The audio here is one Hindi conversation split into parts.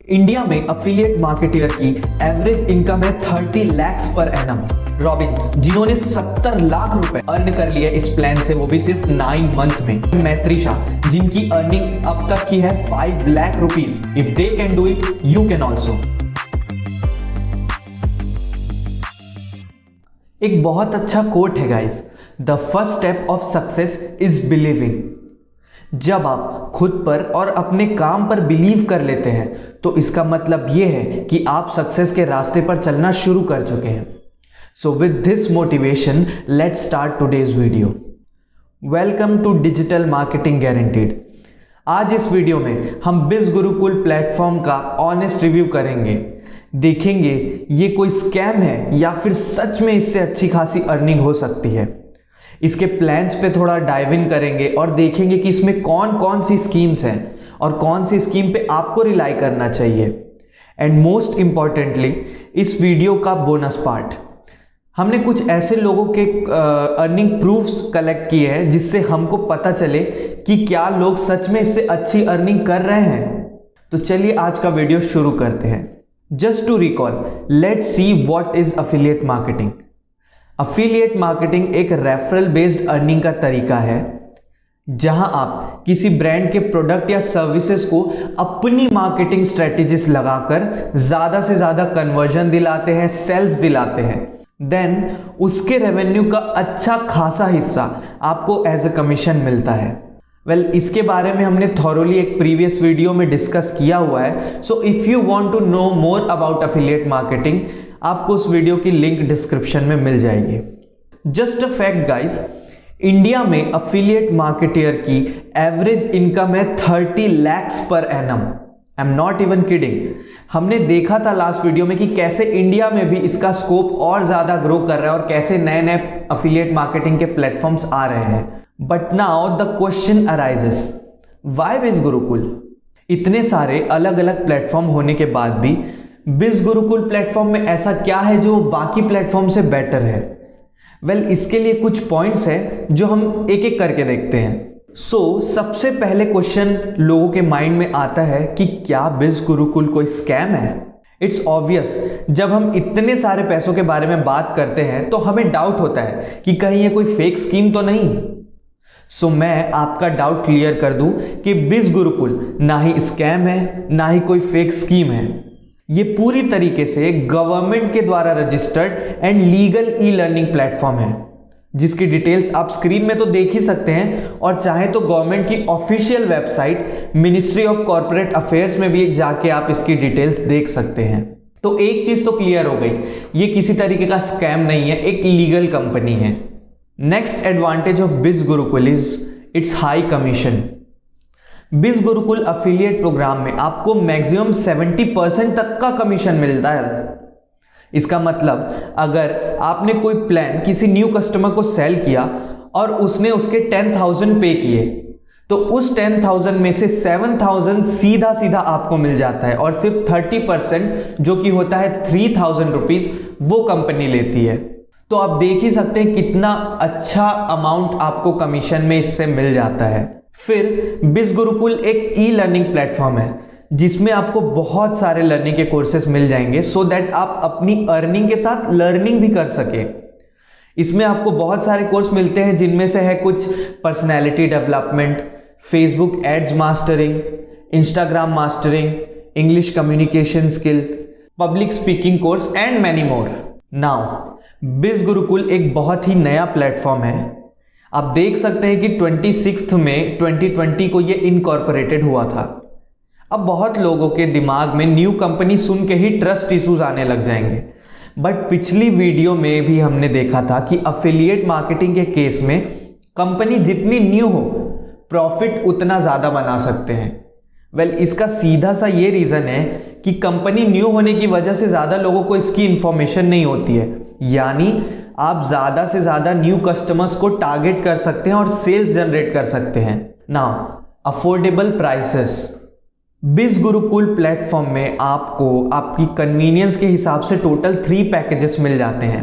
इंडिया में अफिलिएट मार्केटियर की एवरेज इनकम है 30 lakhs पर एनम। रॉबिन, जिन्होंने 70 लाख रुपए अर्न कर लिए इस प्लान से, वो भी सिर्फ 9 मंथ में। मैत्रिशा, जिनकी अर्निंग अब तक की है 5 lakh rupees. If they can do it, you can also. एक बहुत अच्छा कोट है guys, the first step of success is believing. जब आप खुद पर और अपने काम पर बिलीव कर लेते हैं तो इसका मतलब यह है कि आप सक्सेस के रास्ते पर चलना शुरू कर चुके हैं। So with this motivation let's start today's video. Welcome to digital marketing guaranteed. आज इस वीडियो में हम बिज गुरुकुल प्लेटफॉर्म का ऑनेस्ट रिव्यू करेंगे। देखेंगे ये कोई स्कैम है या फिर सच में इससे अच्छी खासी अर्निंग हो सकती है। इसके प्लान्स पे थोड़ा डाइव इन करेंगे और देखेंगे कि इसमें कौन कौन सी स्कीम्स हैं और कौन सी स्कीम पे आपको रिलाई करना चाहिए। एंड मोस्ट इंपॉर्टेंटली इस वीडियो का बोनस पार्ट, हमने कुछ ऐसे लोगों के अर्निंग प्रूफ्स कलेक्ट किए हैं जिससे हमको पता चले कि क्या लोग सच में इससे अच्छी अर्निंग कर रहे हैं। तो चलिए आज का वीडियो शुरू करते हैं। Just to recall, let's see what is affiliate marketing. Affiliate marketing एक रेफरल बेस्ड अर्निंग का तरीका है जहां आप किसी ब्रांड के प्रोडक्ट या सर्विसेज को अपनी मार्केटिंग स्ट्रेटेजीज लगाकर ज्यादा से ज्यादा कन्वर्जन दिलाते हैं, सेल्स दिलाते हैं। देन उसके रेवेन्यू का अच्छा खासा हिस्सा आपको एज अ कमीशन मिलता है। इसके बारे में हमने थॉरोली एक प्रीवियस वीडियो में डिस्कस किया हुआ है। So if you want to know more about affiliate marketing, आपको उस वीडियो की लिंक डिस्क्रिप्शन में मिल जाएगी। Just a fact guys, India में अफिलिएट मार्केटियर की एवरेज इनकम है 30 lakhs per annum. I am not even kidding. हमने देखा था लास्ट वीडियो में कि कैसे इंडिया में भी इसका स्कोप और ज्यादा ग्रो कर रहा है और कैसे नए नए अफिलिएट मार्केटिंग के प्लेटफॉर्म्स आ रहे हैं। But now the question arises, why बिज गुरुकुल? इतने सारे अलग अलग प्लेटफॉर्म होने के बाद भी बिज गुरुकुल प्लेटफॉर्म में ऐसा क्या है जो बाकी प्लेटफॉर्म से बेटर है? इसके लिए कुछ पॉइंट्स हैं जो हम एक एक करके देखते हैं। सबसे पहले क्वेश्चन लोगों के माइंड में आता है कि क्या बिज गुरुकुल कोई स्कैम है? इट्स ऑब्वियस, जब हम इतने सारे पैसों के बारे में बात करते हैं तो हमें डाउट होता है कि कहीं ये कोई फेक स्कीम तो नहीं। मैं आपका डाउट क्लियर कर दूं कि बिज गुरुकुल ना ही स्कैम है ना ही कोई फेक स्कीम है। ये पूरी तरीके से गवर्नमेंट के द्वारा registered and legal e learning platform है, जिसकी डिटेल्स आप स्क्रीन में तो देख ही सकते हैं और चाहे तो गवर्नमेंट की official website ministry of corporate affairs में भी जाके आप इसकी डिटेल्स देख सकते हैं। तो एक चीज तो क्लियर हो गई, ये किसी तरीके का स्कैम नहीं है, एक लीगल कंपनी है। नेक्स्ट एडवांटेज ऑफ बिज Gurukul is it's high commission. बिज गुरुकुल अफिलिएट प्रोग्राम में आपको मैक्सिमम 70% तक का कमीशन मिलता है। इसका मतलब अगर आपने कोई प्लान किसी न्यू कस्टमर को सेल किया और उसने उसके 10,000 पे किए तो उस 10,000 में से 7,000 सीधा सीधा आपको मिल जाता है और सिर्फ 30% जो कि होता है 3,000 रुपीज वो कंपनी लेती है। तो आप देख ही सकते हैं कितना अच्छा अमाउंट आपको कमीशन में इससे मिल जाता है। फिर बिज गुरुकुल एक ई लर्निंग प्लेटफॉर्म है जिसमें आपको बहुत सारे लर्निंग के कोर्सेज मिल जाएंगे सो दैट आप अपनी अर्निंग के साथ लर्निंग भी कर सके। इसमें आपको बहुत सारे कोर्स मिलते हैं जिनमें से है कुछ personality development, Facebook ads mastering, Instagram mastering, English communication skill, public speaking course and many more. Now biz Gurukul एक बहुत ही नया प्लेटफॉर्म है। आप देख सकते हैं कि 26 मई 2020 को ये इनकॉर्पोरेटेड हुआ था। अब बहुत लोगों के दिमाग में न्यू कंपनी सुन के ही ट्रस्ट इश्यूज आने लग जाएंगे, बट पिछली वीडियो में भी हमने देखा था कि अफिलिएट मार्केटिंग के केस में कंपनी जितनी न्यू हो प्रॉफिट उतना ज्यादा बना सकते हैं। इसका सीधा सा ये रीजन है कि कंपनी न्यू होने की वजह से ज्यादा लोगों को इसकी इंफॉर्मेशन नहीं होती है, यानी आप ज्यादा से ज्यादा न्यू कस्टमर्स को टारगेट कर सकते हैं और सेल्स जनरेट कर सकते हैं। Now affordable prices. बिज गुरुकुल प्लेटफॉर्म में आपको आपकी कन्वीनियंस के हिसाब से टोटल 3 पैकेजेस मिल जाते हैं,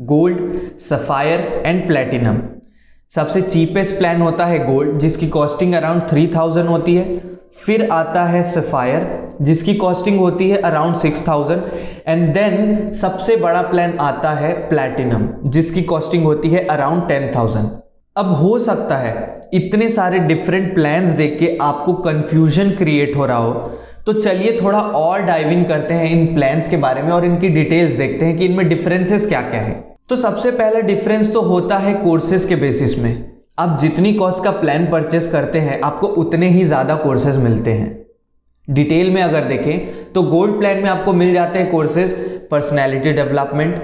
गोल्ड, सफायर एंड प्लेटिनम। सबसे चीपेस्ट प्लान होता है गोल्ड, जिसकी कॉस्टिंग अराउंड 3,000 होती है। फिर आता है सफायर जिसकी कॉस्टिंग होती है अराउंड 6000 एंड देन सबसे बड़ा प्लान आता है प्लैटिनम जिसकी कॉस्टिंग होती है अराउंड 10,000। अब हो सकता है इतने सारे डिफरेंट प्लान्स देख के आपको कंफ्यूजन क्रिएट हो रहा हो, तो चलिए थोड़ा और डाइव इन करते हैं इन प्लान्स के बारे में और इनकी डिटेल्स देखते हैं कि इनमें डिफरेंसेस क्या क्या है। तो सबसे पहला डिफरेंस तो होता है कोर्सेज के बेसिस में। आप जितनी कॉस्ट का प्लान परचेस करते हैं आपको उतने ही ज्यादा कोर्सेज मिलते हैं। डिटेल में अगर देखें तो गोल्ड प्लान में आपको मिल जाते हैं courses personality development,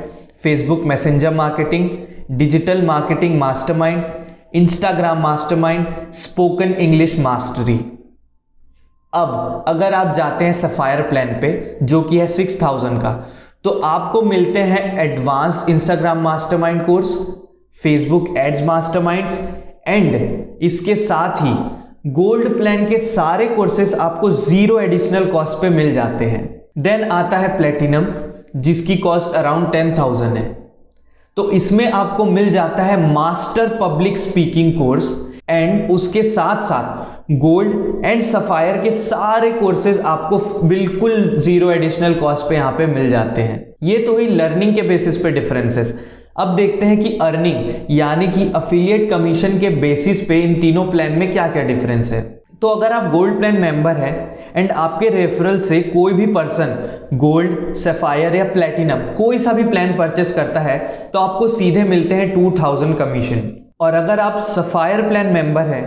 Facebook messenger marketing, digital marketing mastermind, Instagram mastermind, spoken English mastery. अब अगर आप जाते हैं सफायर प्लान पे जो कि है 6000 का, तो आपको मिलते हैं advanced Instagram mastermind course, Facebook ads masterminds and इसके साथ ही गोल्ड प्लान के सारे कोर्सेज आपको 0 एडिशनल कॉस्ट पे मिल जाते हैं। देन आता है प्लेटिनम जिसकी कॉस्ट अराउंड 10,000 है। तो इसमें आपको मिल जाता है master public speaking course and उसके साथ साथ गोल्ड एंड सफायर के सारे कोर्सेज आपको बिल्कुल 0 एडिशनल कॉस्ट पे यहां पे मिल जाते हैं। ये तो ही लर्निंग के बेसिस पे डिफरेंसेस। अब देखते हैं कि अर्निंग यानी कि अफिलिएट कमीशन के बेसिस पे इन तीनों प्लान में क्या क्या डिफरेंस है। तो अगर आप गोल्ड प्लान मेंबर हैं एंड आपके रेफरल से कोई भी पर्सन गोल्ड, सफायर या प्लेटिनम कोई सा भी प्लान परचेस करता है तो आपको सीधे मिलते हैं 2000 कमीशन। और अगर आप सफायर प्लान मेंबर हैं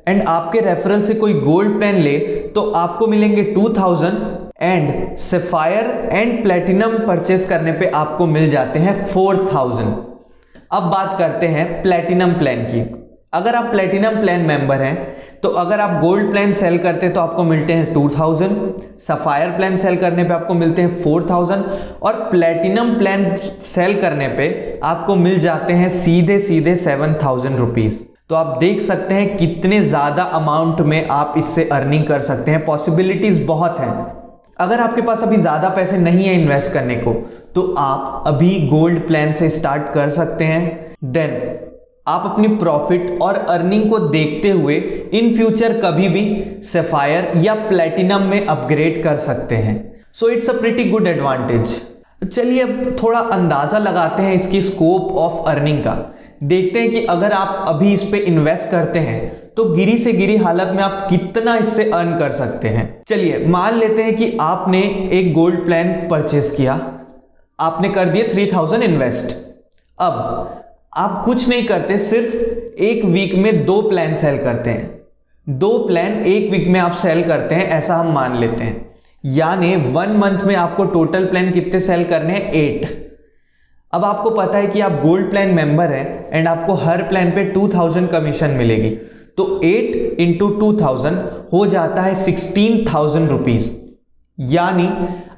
एंड आपके रेफरल से कोई गोल्ड प्लान ले तो आपको मिलेंगे 2000 and sapphire and platinum purchase करने पे आपको मिल जाते हैं 4000। अब बात करते हैं प्लेटिनम प्लान की। अगर आप प्लेटिनम प्लान मेंबर हैं तो अगर आप गोल्ड प्लान सेल करते हैं तो आपको मिलते हैं 2000, सफायर प्लान सेल करने पे आपको मिलते हैं 4000 और प्लेटिनम प्लान सेल करने पे आपको मिल जाते हैं सीधे सीधे 7000 रुपीज। तो आप देख सकते हैं कितने ज्यादा अमाउंट में आप इससे अर्निंग कर सकते हैं। पॉसिबिलिटीज बहुत हैं। अगर आपके पास अभी ज्यादा पैसे नहीं है इन्वेस्ट करने को तो आप अभी गोल्ड प्लान से स्टार्ट कर सकते हैं। देन आप अपनी प्रॉफिट और अर्निंग को देखते हुए इन फ्यूचर कभी भी सफायर या प्लेटिनम में अपग्रेड कर सकते हैं। So it's a pretty good advantage. चलिए अब थोड़ा अंदाजा लगाते हैं इसकी स्कोप ऑफ अर्निंग का। देखते हैं कि अगर आप अभी इस पे इन्वेस्ट करते हैं तो गिरी से गिरी हालत में आप कितना इससे अर्न कर सकते हैं। चलिए मान लेते हैं कि आपने एक गोल्ड प्लान परचेस किया, आपने कर दिए 3000 इन्वेस्ट। अब आप कुछ नहीं करते, सिर्फ एक वीक में 2 प्लान सेल करते हैं। 2 प्लान एक वीक में आप सेल करते हैं ऐसा हम मान लेते हैं, यानी 1 मंथ में आपको टोटल प्लान कितने सेल करने हैं? 8। अब आपको पता है कि आप गोल्ड प्लान मेंबर हैं एंड आपको हर प्लान पे 2000 कमीशन मिलेगी, तो 8 इंटू 2000 हो जाता है 16,000 रुपीज। यानी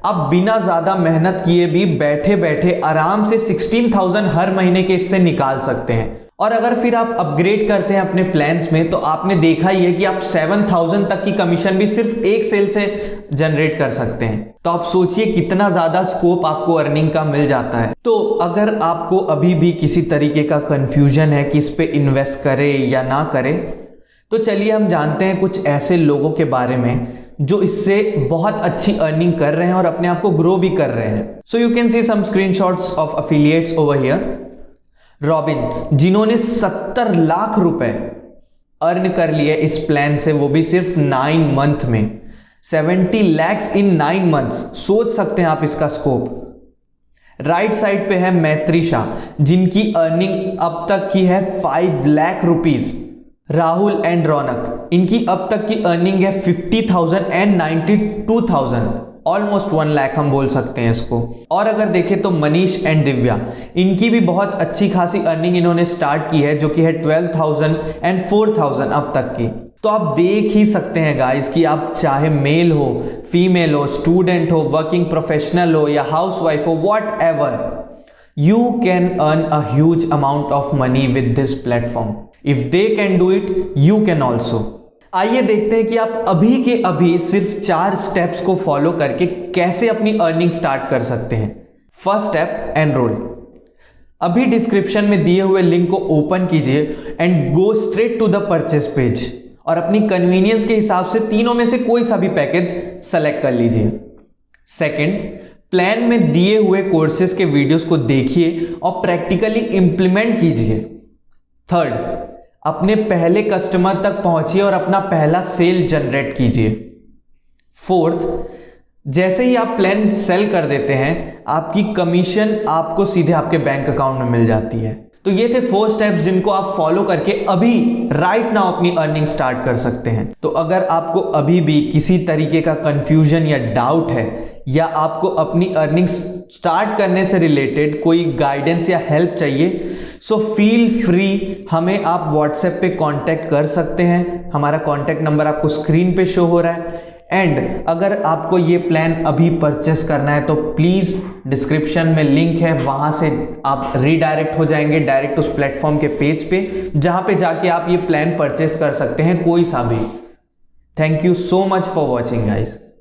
आप बिना ज्यादा मेहनत किए भी बैठे बैठे आराम से 16,000 हर महीने के इससे निकाल सकते हैं। और अगर फिर आप अपग्रेड करते हैं अपने प्लान्स में तो आपने देखा ही है कि आप 7,000 तक की कमीशन भी सिर्फ एक सेल से जनरेट कर सकते हैं। तो आप सोचिए कितना ज्यादा स्कोप आपको अर्निंग का मिल जाता है। तो अगर आपको अभी भी किसी तरीके का कंफ्यूजन है कि इस पे इन्वेस्ट करें या ना करें, तो चलिए हम जानते हैं कुछ ऐसे लोगों के बारे में जो इससे बहुत अच्छी अर्निंग कर रहे हैं और अपने आप को ग्रो भी कर रहे हैं। So you can see some screenshots of affiliates over here. Robin, जिन्होंने 70 लाख रुपए अर्न कर लिए इस प्लान से, वो भी सिर्फ 9 मंथ में। 70 lakhs इन 9 months। सोच सकते हैं आप इसका स्कोप। राइट साइड पे है मैत्री शाह जिनकी अर्निंग अब तक की है 5 लाख रुपीज। राहुल एंड रौनक, इनकी अब तक की अर्निंग है 50,000 एंड 92,000, ऑलमोस्ट 1 लाख हम बोल सकते हैं इसको। और अगर देखें तो मनीष एंड दिव्या, इनकी भी बहुत अच्छी खासी अर्निंग इन्होंने स्टार्ट की है जो कि है 12,000 एंड 4,000 अब तक की। तो आप देख ही सकते हैं गाइस कि आप चाहे मेल हो, फीमेल हो, स्टूडेंट हो, वर्किंग प्रोफेशनल हो या हाउसवाइफ हो, what ever, you can earn a huge amount of money with this platform. If they can do it, you can also. आइए देखते हैं कि आप अभी के अभी सिर्फ 4 स्टेप्स को फॉलो करके कैसे अपनी अर्निंग स्टार्ट कर सकते हैं। First step, enroll. अभी डिस्क्रिप्शन में दिए हुए लिंक को ओपन कीजिए and go straight to the purchase page. और अपनी कन्वीनियंस के हिसाब से तीनों में से कोई सा भी पैकेज सेलेक्ट कर लीजिए। सेकंड, प्लान में दिए हुए कोर्सेज के वीडियोस को देखिए और प्रैक्टिकली इंप्लीमेंट कीजिए। थर्ड, अपने पहले कस्टमर तक पहुंचिए और अपना पहला सेल जनरेट कीजिए। फोर्थ, जैसे ही आप प्लान सेल कर देते हैं आपकी कमीशन आपको सीधे आपके बैंक अकाउंट में मिल जाती है। तो ये थे 4 स्टेप्स जिनको आप फॉलो करके अभी राइट नाउ अपनी अर्निंग स्टार्ट कर सकते हैं। तो अगर आपको अभी भी किसी तरीके का कंफ्यूजन या डाउट है या आपको अपनी अर्निंग स्टार्ट करने से रिलेटेड कोई गाइडेंस या हेल्प चाहिए, सो फील फ्री, हमें आप व्हाट्सएप पे कांटेक्ट कर सकते हैं। हमारा कांटेक्ट नंबर आपको स्क्रीन पे शो हो रहा है। एंड अगर आपको ये प्लान अभी परचेस करना है तो प्लीज डिस्क्रिप्शन में लिंक है, वहां से आप रीडायरेक्ट हो जाएंगे डायरेक्ट उस प्लेटफॉर्म के पेज पे, जहां पे जाके आप ये प्लान परचेस कर सकते हैं कोई सा भी। Thank you so much for watching guys.